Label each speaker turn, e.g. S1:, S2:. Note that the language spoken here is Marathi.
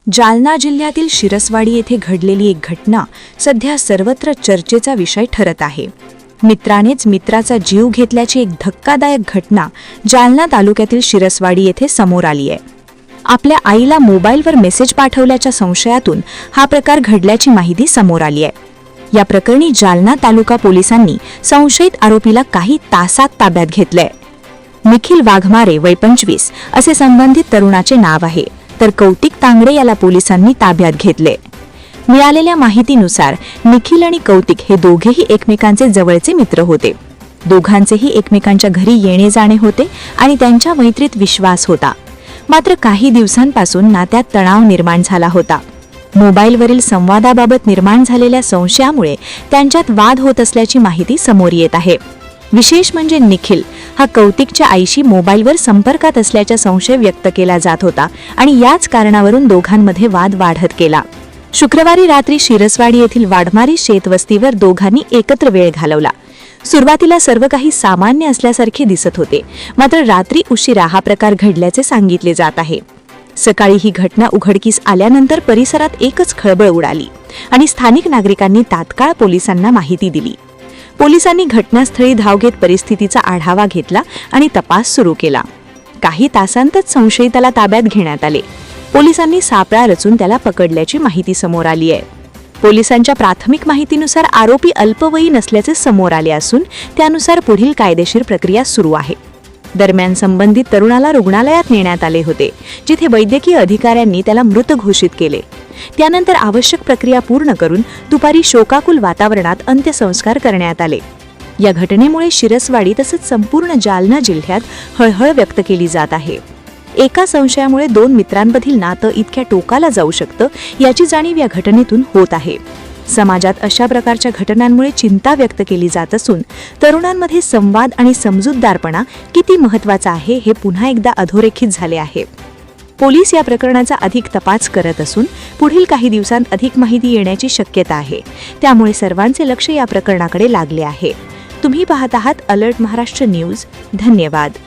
S1: जालना जिल्ह्यातील शिरसवाडी येथे घडलेली एक घटना सध्या सर्वत्र चर्चेचा विषय ठरत आहे। मित्रानेच मित्राचा जीव घेतल्याची एक धक्कादायक घटना जालना तालुक्यातील शिरसवाडी येथे समोर आली आहे। आपल्या आईला मोबाईलवर मेसेज पाठवल्याच्या संशयातून हा प्रकार घडल्याची माहिती समोर आली आहे। या प्रकरणी जालना तालुका पोलिसांनी संशयित आरोपीला काही तासात ताब्यात घेतलंय। निखिल वाघमारे वय 25 असे संबंधित तरुणाचे नाव आहे, तर कौतिक तांगडे याला पोलिसांनी ताब्यात घेतले। मिळालेल्या माहितीनुसार निखिल आणि कौतिक हे दोघेही एकमेकांचे जवळचे मित्र होते। दोघांचेही एकमेकांच्या घरी येणे जाणे होते आणि त्यांच्या मैत्रीत विश्वास होता। मात्र काही दिवसांपासून नात्यात तणाव निर्माण झाला होता। मोबाईलवरील संवादाबाबत निर्माण झालेल्या संशयामुळे त्यांच्यात वाद होत असल्याची माहिती समोर येत आहे। विशेष म्हणजे निखिल हा कौतिकच्या आईशी मोबाईलवर संपर्कात असल्याचा संशय व्यक्त केला जात होता आणि याच कारणावरून दोघांमध्ये वाद वाढत गेला। शुक्रवारी रात्री शिरसवाडी येथील वाडमारी शेतवस्तीवर दोघांनी एकत्र वेळ घालवला। सुरुवातीला सर्व काही सामान्य असल्यासारखे दिसत होते, मात्र रात्री उशिरा हा प्रकार घडल्याचे सांगितले जात आहे। सकाळी ही घटना उघडकीस आल्यानंतर परिसरात एकच खळबळ उडाली आणि स्थानिक नागरिकांनी तात्काळ पोलिसांना माहिती दिली। पोलिसांनी घटनास्थळी धाव घेत परिस्थितीचा आढावा घेतला आणि तपास सुरू केला। काही तासांतच संशयिताला ताब्यात घेण्यात आले। पोलिसांनी सापळा रचून त्याला पकडल्याची माहिती समोर आली आहे। पोलिसांच्या प्राथमिक माहितीनुसार आरोपी अल्पवयीन असल्याचे समोर आले असून त्यानुसार पुढील कायदेशीर प्रक्रिया सुरू आहे। दरम्यान संबंधित तरुणाला रुग्णालयात नेण्यात आले होते, जिथे वैद्यकीय अधिकाऱ्यांनी त्याला मृत घोषित केले। त्यानंतर आवश्यक प्रक्रिया पूर्ण करून दुपारी शोकाकुल वातावरणात अंत्यसंस्कार करण्यात आले। या घटनेमुळे शिरसवाडी तसंच संपूर्ण जालना जिल्ह्यात हळहळ व्यक्त केली जात आहे। एका संशयामुळे दोन मित्रांमधील नातं इतक्या टोकाला जाऊ शकतं, याची जाणीव या घटनेतून होत आहे। समाजात अशा प्रकारच्या घटनांमुळे चिंता व्यक्त केली जात असून तरुणांमध्ये संवाद आणि समजूतदारपणा किती महत्त्वाचा आहे हे पुन्हा एकदा अधोरेखित झाले आहे। पोलीस या प्रकरणाचा अधिक तपास करत असून पुढील काही दिवसांत अधिक माहिती येण्याची शक्यता आहे। त्यामुळे सर्वांचे लक्ष या प्रकरणाकडे लागले आहे। तुम्ही पाहत आहात अलर्ट महाराष्ट्र न्यूज। धन्यवाद।